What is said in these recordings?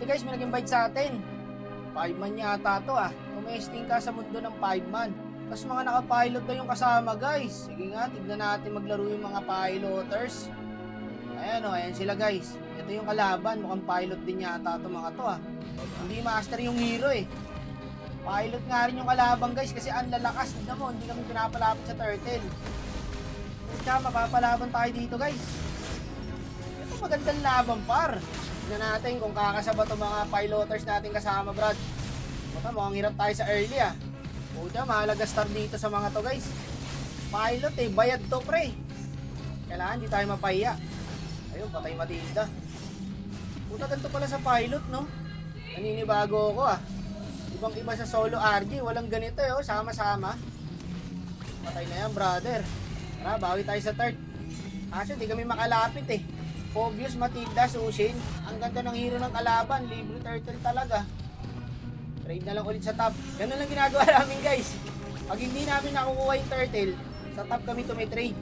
Hey guys, may nag-invite sa atin. 5 man yata to ah. Tumesting ka sa mundo ng 5 man. Tapos mga naka-pilot na yung kasama guys. Sige nga, tignan natin maglaro yung mga piloters. Ayan o, ayan sila guys. Ito yung kalaban, mukhang pilot din yata to mga to ah. Hindi master yung hero eh. Pilot nga rin yung kalaban guys kasi ang lalakas. Tignan mo, hindi kami pinapalapit sa turtle. Kaya mapapalaban tayo dito guys. Ito magandang laban par. Tignan natin kung kakasaba to mga piloters natin kasama Brad. Mukhang hirap tayo sa early ah. Puta, mahalaga star dito sa mga to guys. Pilot eh, bayad to pre. Kailangan di tayo mapahiya. Ayun, patay Matilda. Puta, ganito pala sa pilot no. Naninibago ako ah. Ibang iba sa solo RG, walang ganito eh, oh, sama-sama. Patay na yan brother. Tara, bawi tayo sa third. Kasi di kami makalapit eh. Obvious Matilda, Sushin. Ang ganda ng hero ng kalaban, libre turtle talaga. Trade na lang ulit sa top. Ganun lang ginagawa namin guys. Pag hindi namin nakukuha yung turtle, sa top kami tumitrade.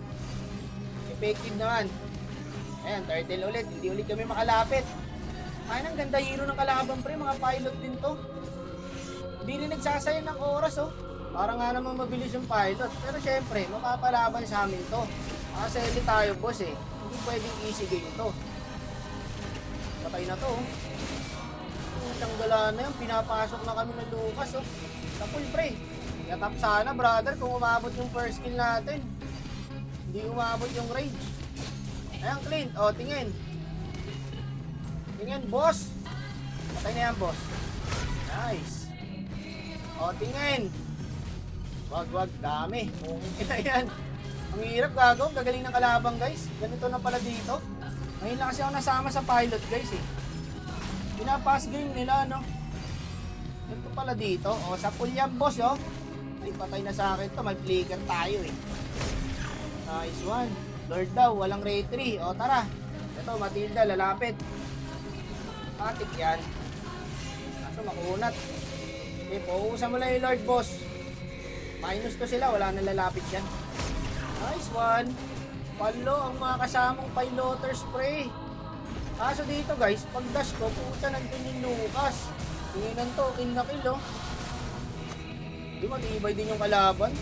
Effective naman. Ayan, turtle ulit. Hindi ulit kami makalapit. Ay, ang ganda hero ng kalaban pre. Mga pilot din to. Hindi rin nagsasayang ng oras oh. Para nga naman mabilis yung pilot. Pero syempre, mapapalaban sa amin to. Kasi hindi tayo boss eh. Hindi pwedeng easy game to. Patay na to oh. Tanggalan na yun, pinapasok na kami ng Lucas oh. Sa full pre. Yatap sana brother kung umabot yung first kill natin. Hindi umabot yung rage. Ayan Clint, o tingin. Tingin boss. Patay na yan boss. Nice. O tingin. Wag, dami. Okay na yan. Ang hirap gagawin, gagaling ng kalabang guys. Ganito na pala dito. Ngayon lang kasi ako nasama sa pilot guys eh. Pinapass game nila, no? Ito pala dito. O, sa pool yan, boss, oh. Ay, patay na sa akin to. May flicker tayo, eh. Nice one. Lord daw, walang ray 3. O, tara. Ito, Matilda, lalapit. Patik yan. Kaso makunat. Okay, pauusan mo lang yung Lord, boss. Minus to sila, wala nang lalapit yan. Nice one. Palo ang mga kasamang piloters, pre. Kaso dito guys, pag dash ko, puta nandun yung Lucas. Tinginan to, kill na kill oh. Di matibay din yung kalaban.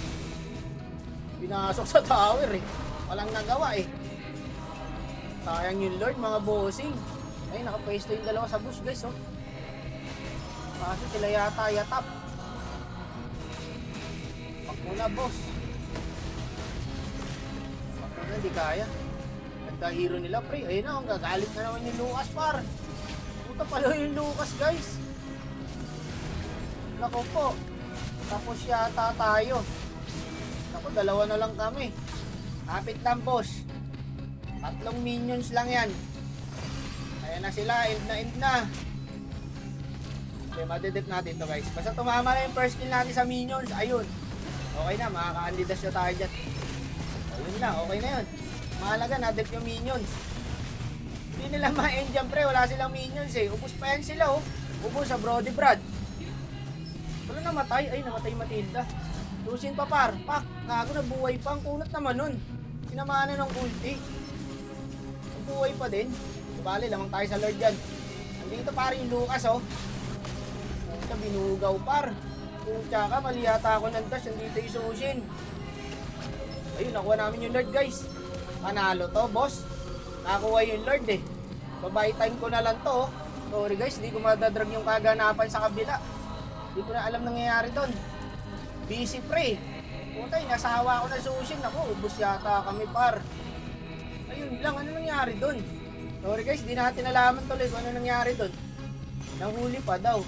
Pinasok sa tower eh. Walang nagawa eh. Sayang yung Lord mga bossing. Ay, nakapesto yung dalawa sa bush guys oh. Kaso sila yata yatap. Pak muna boss. Pak muna, di kaya. Hero nila pre, ayun na, ang gagalit na naman yung Lucas par. Puta pala yung Lucas guys. Nako po, tapos yata tayo. Nako, dalawa na lang kami. Kapit lang boss. 3 minions lang yan. Ayan na sila, end na. Okay, madedep natin to guys. Basta tumama na yung first kill natin sa minions, ayun. Okay na, makaka-andidas na tayo dyan. Ayun na, okay na yun. Mahalaga, na-dep yung minions. Hindi nila ma-end dyan pre, wala silang minions eh. Ubus pa yan sila oh. Ubus sa Brody Brad. Wala namatay, ay namatay Matilda. Lusin pa par, pak, kago na buhay pa. Ang kunat naman nun. Sinamahan na ng ulti. Buhay pa din. Bale, lamang tayo sa Lord dyan. Nandito par yung Lucas oh. Puta, binugaw par. Puta ka, mali yata ako ng dash. Nandito yung Sushin. Ayun, nakuha namin yung Lord guys. Panalo to, boss. Nakakuha yung Lord eh. Babay time ko na lang to. Sorry guys, hindi ko madadrag yung kaganapan sa kabila. Hindi ko na alam nangyayari doon. Busy pre. Putay, nasawa ako na Sushin. Ako, ubos yata kami par. Ayun lang, ano nangyari doon? Sorry guys, hindi natin nalaman tuloy kung ano nangyari doon. Nahuli pa daw.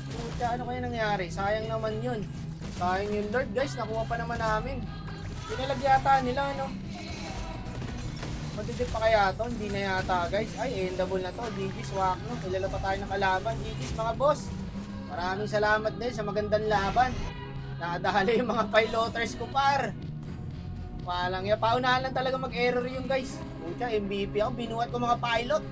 Puta, ano kaya nangyari? Sayang naman yun. Sayang yung Lord guys, nakuha pa naman namin. Pinalag yata nila, no? Matitip pa kaya to? Hindi na yata, guys. Ay, endable na to. GG's, wak, no? Kilala pa tayo ng kalaban. GG's, mga boss. Maraming salamat din sa magandang laban. Nakadali yung mga piloters ko, par. Walang ya. Paunahan lang talaga mag-error yung guys. Puta, MVP ako. Binuhat ko mga pilot.